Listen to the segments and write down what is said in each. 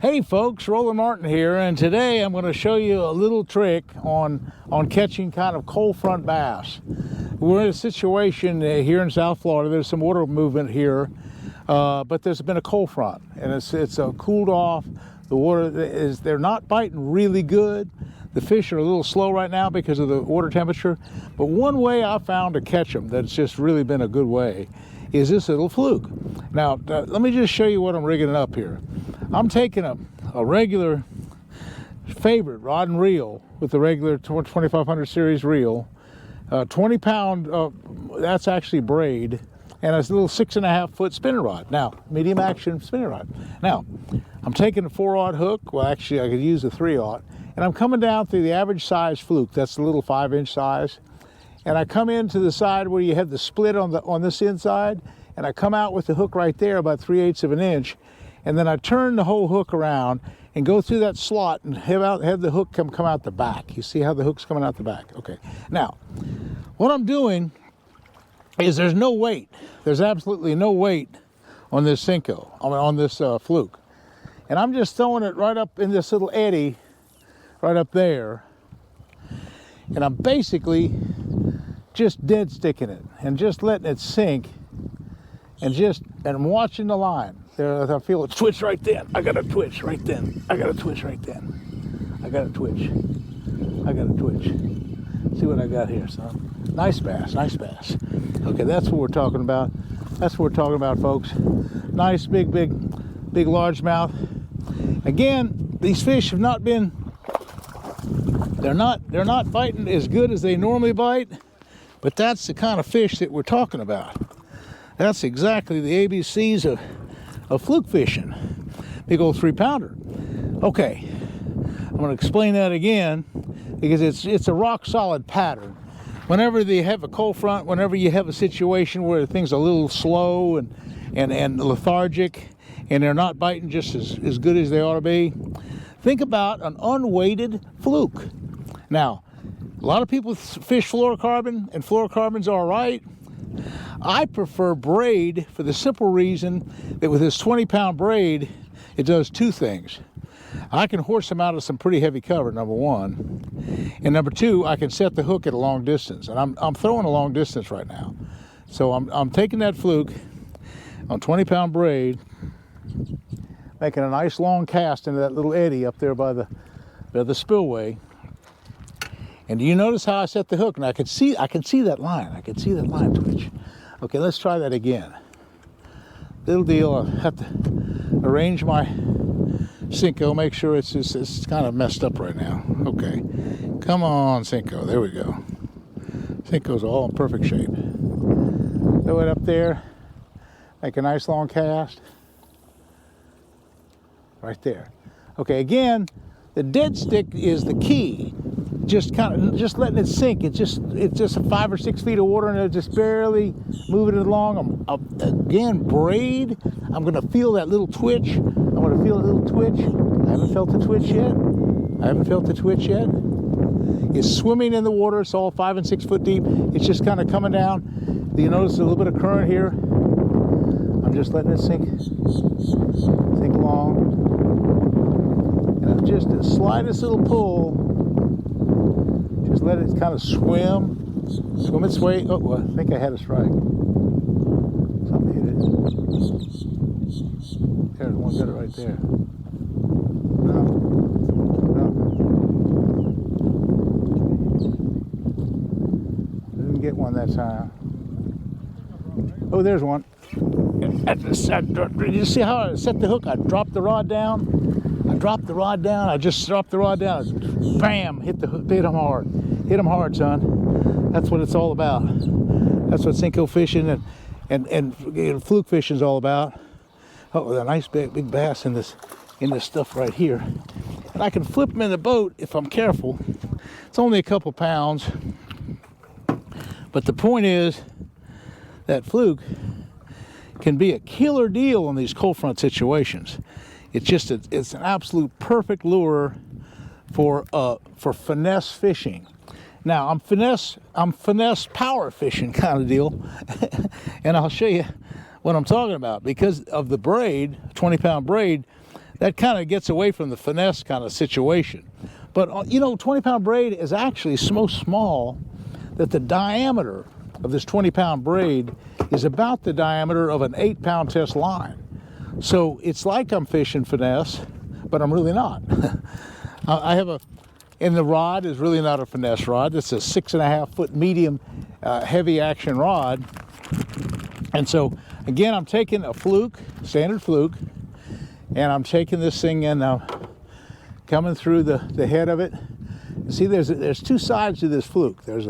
Hey folks, Roland Martin here, and today I'm going to show you a little trick on catching kind of cold front bass. We're in a situation here in South Florida. There's some water movement here, but there's been a cold front, and it's cooled off. The water they're not biting really good. The fish are a little slow right now because of the water temperature. But one way I found to catch them that's just really been a good way is this little fluke. Now, let me just show you what I'm rigging up here. I'm taking a regular favorite rod and reel with the regular 2500 series reel, 20 pound, that's actually braid, and a little 6.5 foot spinning rod. Now, medium action spinning rod. Now, I'm taking a 4-aught hook. Well, actually, I could use a 3-aught, and I'm coming down through the average size fluke. That's the little 5-inch size. And I come into the side where you have the split on this inside, and I come out with the hook right there about 3/8 of an inch, and then I turn the whole hook around and go through that slot and have the hook come out the back. You see how the hook's coming out the back? Okay. Now, what I'm doing is there's no weight. There's absolutely no weight on this Senko, on this fluke. And I'm just throwing it right up in this little eddy right up there. And I'm basically just dead sticking it and just letting it sink, and I'm watching the line. There, I feel it twitch right then. I got a twitch right then. I got a twitch right then. I got a twitch. I got a twitch. See what I got here, son. Nice bass, nice bass. Okay, that's what we're talking about. That's what we're talking about, folks. Nice, big largemouth. Again, these fish have not been, they're not biting as good as they normally bite, but that's the kind of fish that we're talking about. That's exactly the ABCs of fluke fishing. Big old 3-pounder. Okay, I'm going to explain that again because it's a rock solid pattern. Whenever they have a cold front, whenever you have a situation where things are a little slow and lethargic, and they're not biting just as good as they ought to be, think about an unweighted fluke. Now, a lot of people fish fluorocarbon, and fluorocarbon's all right. I prefer braid for the simple reason that with this 20-pound braid, it does two things. I can horse them out of some pretty heavy cover, number one. And number two, I can set the hook at a long distance. And I'm throwing a long distance right now. So I'm taking that fluke on 20-pound braid, making a nice long cast into that little eddy up there by the spillway. And do you notice how I set the hook? And I can see that line. I can see that line twitch. Okay, let's try that again. Little deal. I have to arrange my Senko, make sure it's kind of messed up right now. Okay, come on, Senko. There we go. Senko's all in perfect shape. Throw it up there. Make a nice long cast. Right there. Okay, again, the dead stick is the key. Just letting it sink. It's just 5 or 6 feet of water, and it's just barely moving it along. Again, braid. I'm gonna feel that little twitch. I'm gonna feel a little twitch. I haven't felt the twitch yet. I haven't felt the twitch yet. It's swimming in the water. It's all 5 and 6 foot deep. It's just kind of coming down. You notice a little bit of current here. I'm just letting it sink along. And just the slightest little pull. Just let it kind of swim its way. Oh, well, I think I had a strike. Something hit it. There's one got it right there. No. Didn't get one that time. Oh, there's one. You see how I set the hook? I dropped the rod down. I just dropped the rod down. Bam! Hit him hard. Hit him hard, son. That's what it's all about. That's what Senko fishing and fluke fishing is all about. Oh, a nice big bass in this stuff right here. And I can flip them in the boat if I'm careful. It's only a couple pounds. But the point is that fluke can be a killer deal in these cold front situations. It's an absolute perfect lure for finesse fishing. Now I'm finesse power fishing kind of deal, and I'll show you what I'm talking about. Because of the braid, 20-pound braid, that kind of gets away from the finesse kind of situation. But you know, 20-pound braid is actually so small that the diameter of this 20-pound braid is about the diameter of an 8-pound test line. So it's like I'm fishing finesse, but I'm really not. I have and the rod is really not a finesse rod. It's a 6.5-foot medium heavy action rod. And so again, I'm taking a Fluke, standard Fluke, and I'm taking this thing and I'm coming through the head of it. See, there's two sides to this Fluke. There's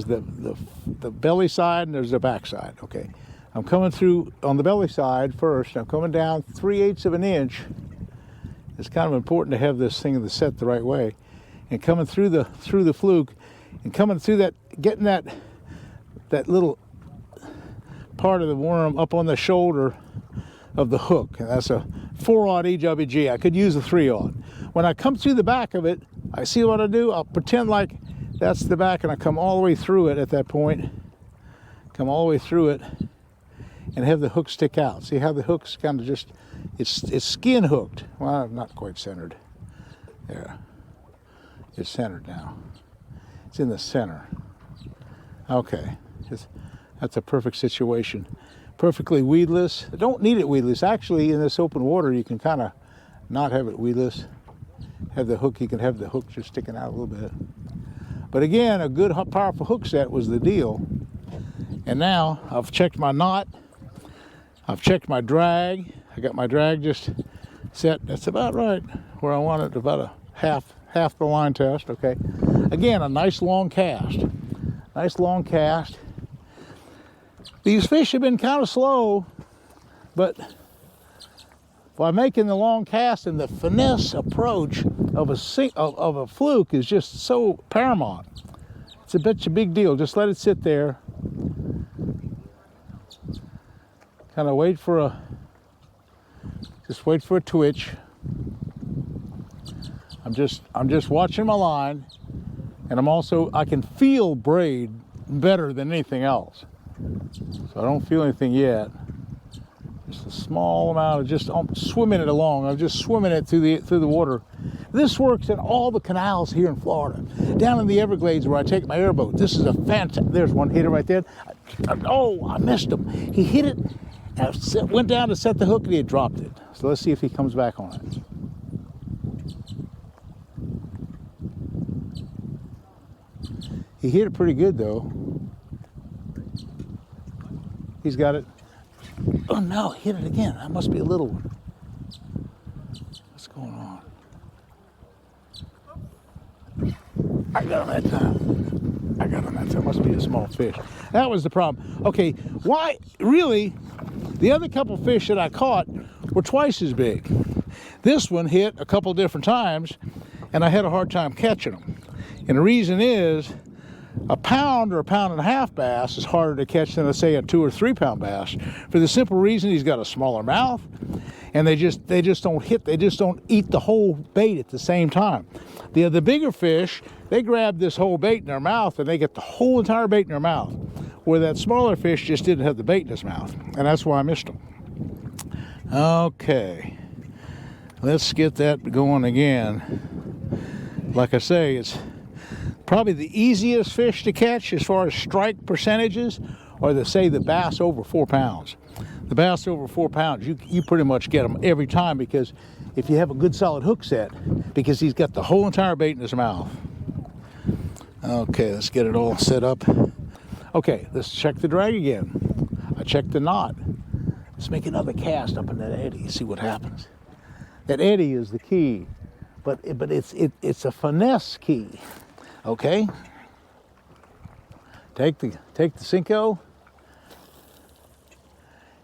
the belly side and there's the back side. Okay, I'm coming through on the belly side first. I'm coming down 3/8 of an inch. It's kind of important to have this thing set the right way, and coming through the Fluke, and coming through that, getting that little part of the worm up on the shoulder of the hook, and that's a 4/0 EWG. I could use a 3/0. When I come through the back of it, I see what I do. I'll pretend like that's the back, and I come all the way through it at that point. Come all the way through it, and have the hook stick out. See how the hook's kind of just, it's skin hooked. Well, not quite centered. There, it's centered now. It's in the center. Okay, that's a perfect situation. Perfectly weedless. Don't need it weedless. Actually, in this open water, you can kind of not have it weedless. Have the hook, you can have the hook just sticking out a little bit. But again, a good, powerful hook set was the deal. And now I've checked my knot. I've checked my drag. I got my drag just set. That's about right where I want it, about a half the line test. Okay. Again, a nice long cast. Nice long cast. These fish have been kind of slow, but by making the long cast and the finesse approach of a Fluke is just so paramount. It's a big deal. Just let it sit there. Kind of wait for a twitch. I'm just watching my line, and I can feel braid better than anything else. So I don't feel anything yet. Just a small amount of just swimming it along. I'm just swimming it through the water. This works in all the canals here in Florida. Down in the Everglades where I take my airboat. This is a fantastic. There's one hitter right there. I missed him. He hit it. I went down to set the hook and he had dropped it. So let's see if he comes back on it. He hit it pretty good though. He's got it. Oh no, he hit it again. That must be a little one. What's going on? I got him that time. Must be a small fish. That was the problem. Okay, why? Really, the other couple fish that I caught were twice as big. This one hit a couple different times, and I had a hard time catching them. And the reason is, a pound or a pound and a half bass is harder to catch than, let's say, a 2 or 3 pound bass, for the simple reason he's got a smaller mouth, and they just don't eat the whole bait at the same time. The bigger fish, they grab this whole bait in their mouth and they get the whole entire bait in their mouth, where that smaller fish just didn't have the bait in his mouth, and that's why I missed him. Okay, let's get that going again. Like I say, it's probably the easiest fish to catch as far as strike percentages, or the bass over 4 pounds. The bass over 4 pounds, you pretty much get them every time, because if you have a good solid hook set, because he's got the whole entire bait in his mouth. Okay, let's get it all set up. Okay, let's check the drag again. I checked the knot. Let's make another cast up in that eddy, see what happens. That eddy is the key, but it's a finesse key. Okay, take the Senko.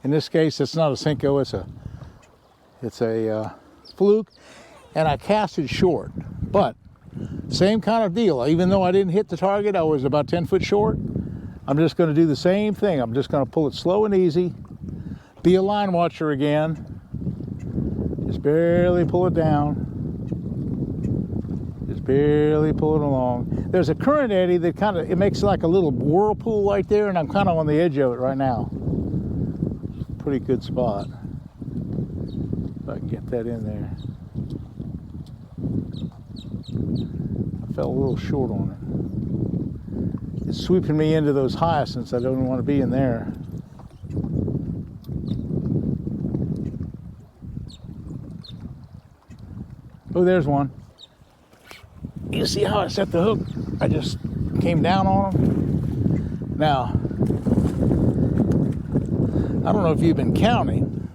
In this case, it's not a Senko, it's a Fluke, and I casted short. But same kind of deal. Even though I didn't hit the target, I was about 10 foot short. I'm just going to do the same thing. I'm just going to pull it slow and easy. Be a line watcher again. Just barely pull it down. Barely pull it along. There's a current eddy that it makes like a little whirlpool right there, and I'm kind of on the edge of it right now. Pretty good spot. if I can get that in there. I fell a little short on it. It's sweeping me into those hyacinths. I don't want to be in there. Oh, there's one. You see how I set the hook? I just came down on them. Now, I don't know if you've been counting,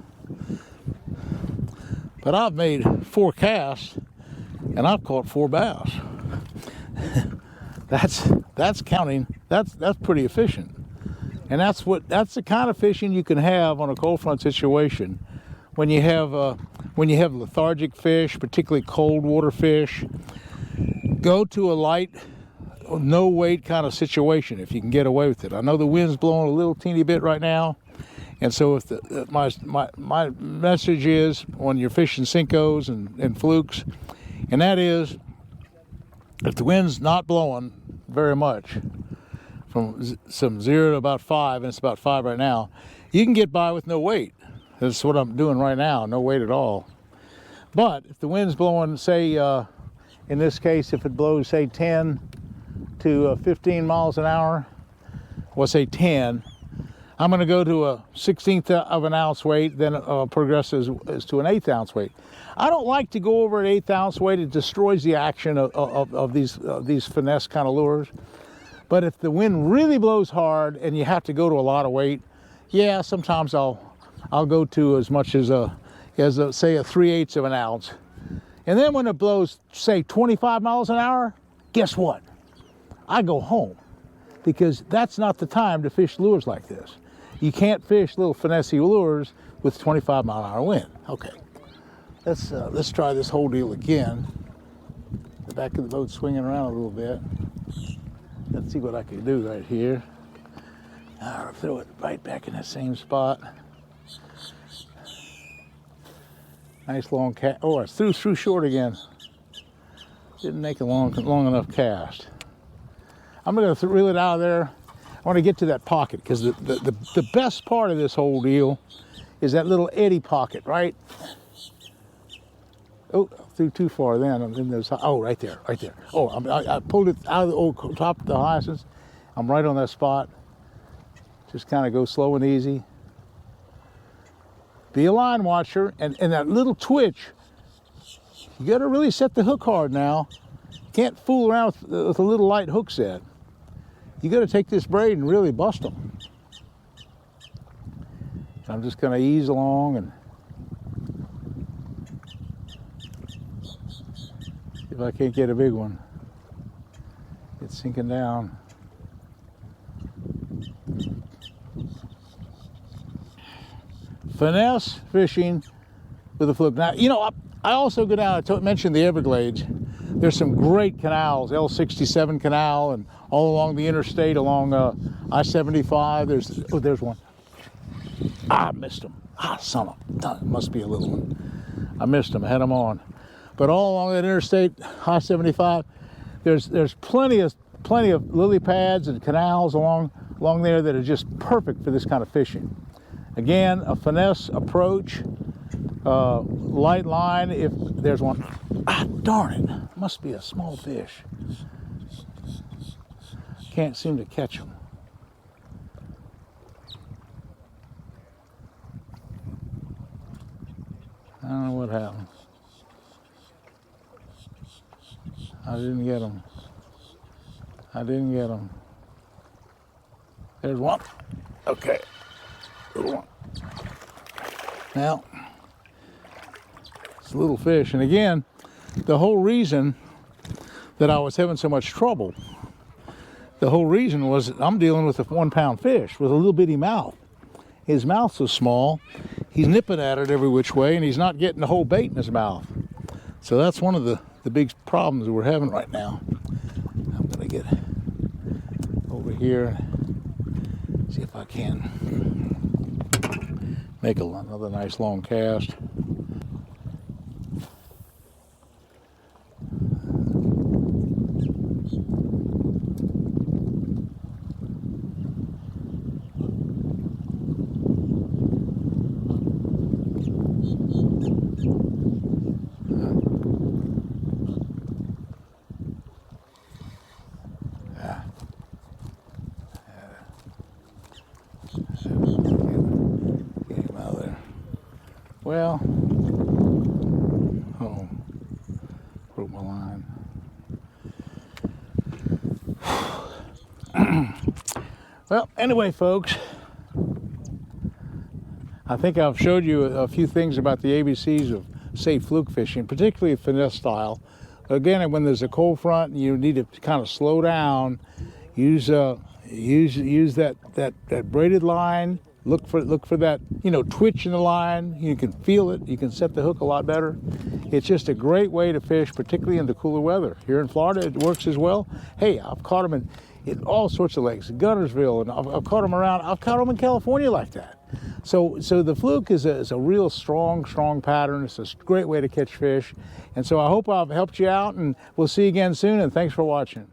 but I've made 4 casts and I've caught 4 bass. That's counting. That's pretty efficient, and that's the kind of fishing you can have on a cold front situation when you have lethargic fish, particularly cold water fish. Go to a light, no weight kind of situation if you can get away with it. I know the wind's blowing a little teeny bit right now, and so if my message is when you're fishing Cincos and Flukes, and that is, if the wind's not blowing very much, from some 0 to about 5, and it's about 5 right now, you can get by with no weight. That's what I'm doing right now, no weight at all. But if the wind's blowing, say, in this case, if it blows, say, 10 to 15 miles an hour, well, say 10, I'm going to go to a 1/16 of an ounce weight, then progress is to an 1/8 ounce weight. I don't like to go over an 1/8 ounce weight. It destroys the action of these finesse kind of lures. But if the wind really blows hard and you have to go to a lot of weight, yeah, sometimes I'll go to as much as say a 3/8 of an ounce. And then when it blows, say 25 miles an hour, guess what? I go home, because that's not the time to fish lures like this. You can't fish little finesse lures with 25 mile an hour wind. Okay, let's try this whole deal again. The back of the boat's swinging around a little bit. Let's see what I can do right here. I'll throw it right back in that same spot. Nice long cast. Oh, I threw short again. Didn't make a long enough cast. I'm going to reel it out of there. I want to get to that pocket, because the best part of this whole deal is that little eddy pocket, right? Oh, I threw too far then. I'm in those. Oh, right there. Oh, I pulled it out of the old top of the hyacinths. I'm right on that spot. Just kind of go slow and easy. Be a line watcher, and that little twitch, you got to really set the hook hard now. Can't fool around with a little light hook set. You got to take this braid and really bust them. I'm just going to ease along and see if I can't get a big one. It's sinking down. Finesse fishing with a fluke. Now, you know, I also go down, I mentioned the Everglades. There's some great canals, L67 canal, and all along the interstate, along I-75. There's one. I missed him. Son of a, must be a little one. I missed him, I had him on. But all along that interstate, I-75, there's plenty of lily pads and canals along there that are just perfect for this kind of fishing. Again, a finesse approach, light line if there's one. Darn it, must be a small fish. Can't seem to catch them. I don't know what happened. I didn't get them. There's one. Okay. Little one. Now, it's a little fish. And again, the whole reason that I was having so much trouble, the whole reason was I'm dealing with a 1 pound fish with a little bitty mouth. His mouth's so small, he's nipping at it every which way, and he's not getting the whole bait in his mouth. So that's one of the big problems that we're having right now. I'm gonna get over here and see if I can make another nice long cast. Well, anyway, folks, I think I've showed you a few things about the ABCs of safe fluke fishing, particularly finesse style. Again, when there's a cold front, you need to kind of slow down. Use that braided line. Look for that, you know, twitch in the line. You can feel it. You can set the hook a lot better. It's just a great way to fish, particularly in the cooler weather. Here in Florida, it works as well. Hey, I've caught them in all sorts of lakes, Guntersville, and I've caught them around. I've caught them in California like that. So the fluke is a real strong pattern. It's a great way to catch fish. And so I hope I've helped you out, and we'll see you again soon, and thanks for watching.